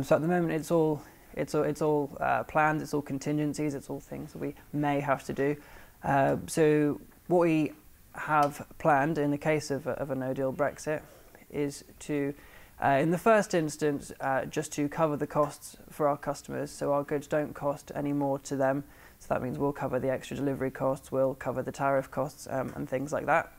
So at the moment, it's all plans, it's all contingencies, it's all things that we may have to do. So what we have planned in the case of a no-deal Brexit is to, in the first instance, just to cover the costs for our customers, so our goods don't cost any more to them. So that means we'll cover the extra delivery costs, we'll cover the tariff costs and things like that.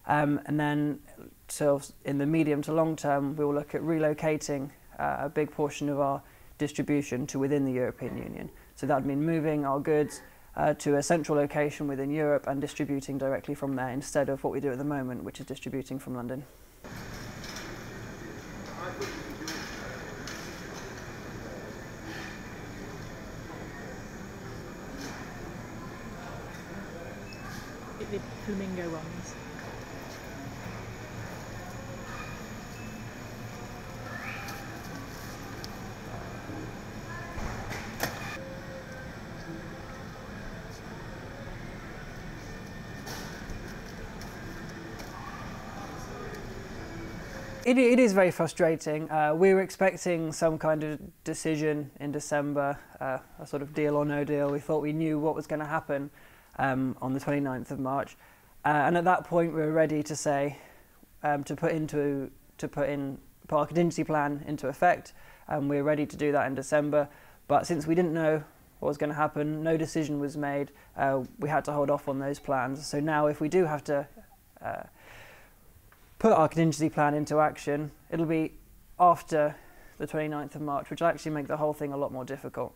And then, so in the medium to long term, we will look at relocating a big portion of our distribution to within the European Union. So that would mean moving our goods to a central location within Europe and distributing directly from there instead of what we do at the moment, which is distributing from London. The flamingo ones. It is very frustrating. We were expecting some kind of decision in December, a sort of deal or no deal. We thought we knew what was going to happen on the 29th of March, and at that point we were ready to say to put our contingency plan into effect. We were ready to do that in December, but since we didn't know what was going to happen, no decision was made. We had to hold off on those plans. So now, if we do have to put our contingency plan into action, it'll be after the 29th of March, which will actually make the whole thing a lot more difficult.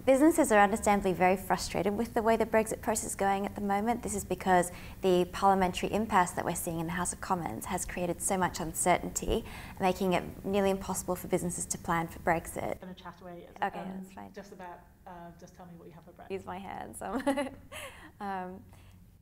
Businesses are understandably very frustrated with the way the Brexit process is going at the moment. This is because the parliamentary impasse that we're seeing in the House of Commons has created so much uncertainty, making it nearly impossible for businesses to plan for Brexit. I'm going to chat away. Okay, that's fine. Just tell me what you have for breakfast. Use my hands.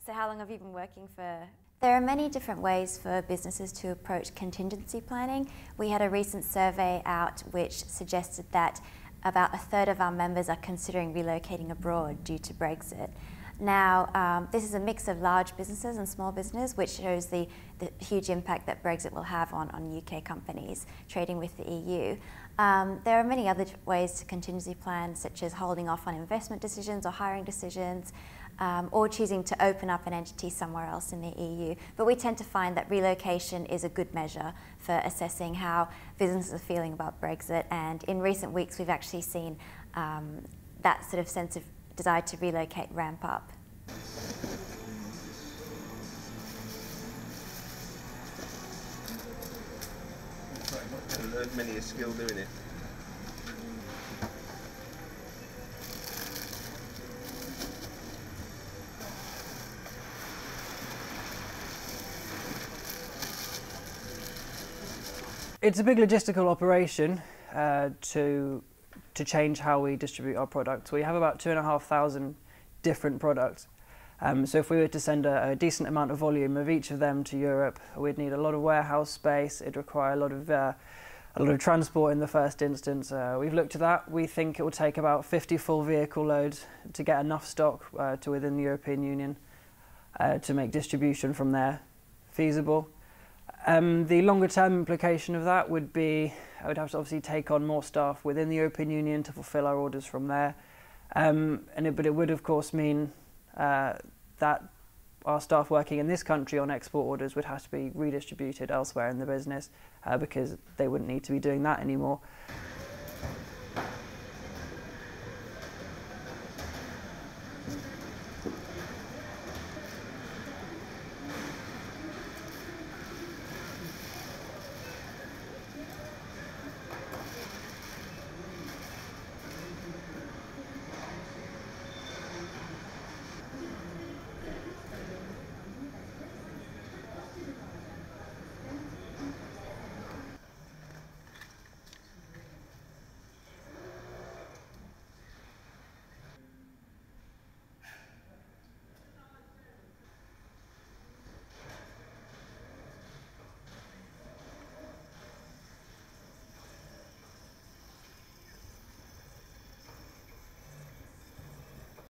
So how long have you been working for? There are many different ways for businesses to approach contingency planning. We had a recent survey out which suggested that about a third of our members are considering relocating abroad due to Brexit. Now, this is a mix of large businesses and small business, which shows the huge impact that Brexit will have on UK companies trading with the EU. There are many other ways to contingency plan, such as holding off on investment decisions or hiring decisions, or choosing to open up an entity somewhere else in the EU. But we tend to find that relocation is a good measure for assessing how businesses are feeling about Brexit, and in recent weeks we've actually seen that sort of sense of desire to relocate ramp up. I've learned many a skill doing it. It's a big logistical operation to change how we distribute our products. We have about 2,500 different products. So if we were to send a decent amount of volume of each of them to Europe, we'd need a lot of warehouse space. It'd require a lot of transport in the first instance. We've looked at that. We think it will take about 50 full vehicle loads to get enough stock to within the European Union to make distribution from there feasible. The longer term implication of that would be I would have to obviously take on more staff within the European Union to fulfil our orders from there. But it would of course mean that our staff working in this country on export orders would have to be redistributed elsewhere in the business because they wouldn't need to be doing that anymore.